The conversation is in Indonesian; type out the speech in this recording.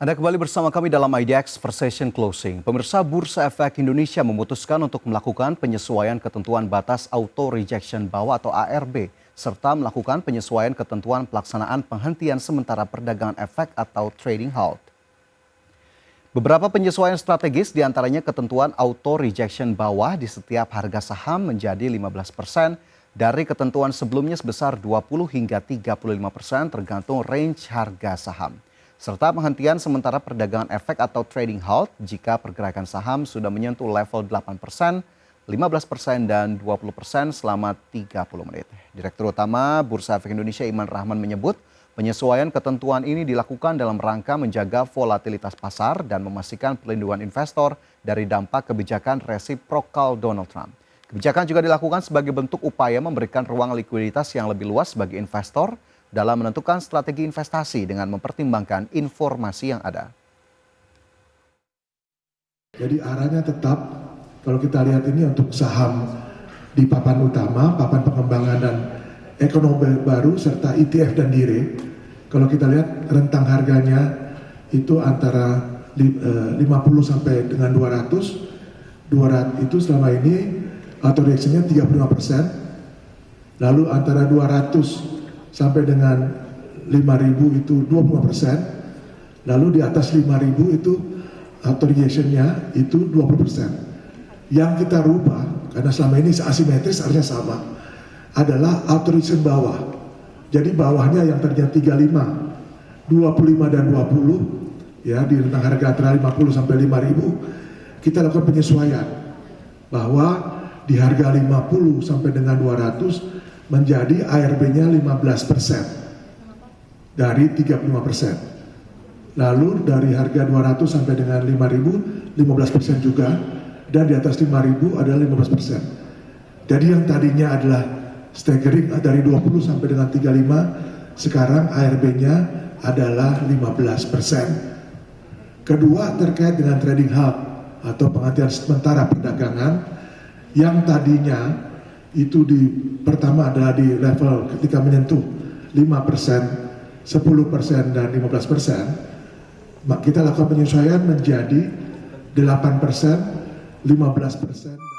Anda kembali bersama kami dalam IDX Precision Closing. Pemirsa, Bursa Efek Indonesia memutuskan untuk melakukan penyesuaian ketentuan batas auto rejection bawah atau ARB, serta melakukan penyesuaian ketentuan pelaksanaan penghentian sementara perdagangan efek atau trading halt. Beberapa penyesuaian strategis diantaranya ketentuan auto rejection bawah di setiap harga saham menjadi 15% dari ketentuan sebelumnya sebesar 20 hingga 35% tergantung range harga saham. Serta penghentian sementara perdagangan efek atau trading halt jika pergerakan saham sudah menyentuh level 8%, 15% dan 20% selama 30 menit. Direktur Utama Bursa Efek Indonesia Iman Rahman menyebut penyesuaian ketentuan ini dilakukan dalam rangka menjaga volatilitas pasar dan memastikan perlindungan investor dari dampak kebijakan resiprokal Donald Trump. Kebijakan juga dilakukan sebagai bentuk upaya memberikan ruang likuiditas yang lebih luas bagi investor dalam menentukan strategi investasi dengan mempertimbangkan informasi yang ada. Jadi arahnya tetap, kalau kita lihat ini untuk saham di papan utama, papan pengembangan dan ekonomi baru, serta ETF dan DIRE, kalau kita lihat rentang harganya itu antara 50 sampai dengan 200 itu selama ini auto reaction-nya 35%, lalu antara 200 sampai dengan 5.000 itu 25%, lalu di atas 5.000 itu auto rejection-nya itu 20%. Yang kita rubah, karena selama ini asimetris artinya sama, adalah auto rejection bawah. Jadi bawahnya yang tadinya 35, 25 dan 20, ya di rentang harga antara 50 sampai 5.000, kita lakukan penyesuaian bahwa di harga 50 sampai dengan 200 menjadi ARB-nya 15% dari 35%. Lalu dari harga 200 sampai dengan 5.000, 15% juga, dan di atas 5.000 adalah 15%. Jadi yang tadinya adalah staggering dari 20 sampai dengan 35, sekarang ARB-nya adalah 15%. Kedua, terkait dengan trading halt atau penghentian sementara perdagangan yang tadinya itu pertama adalah di level ketika menyentuh 5%, 10% dan 15%, kita lakukan penyesuaian menjadi 8%, 15%.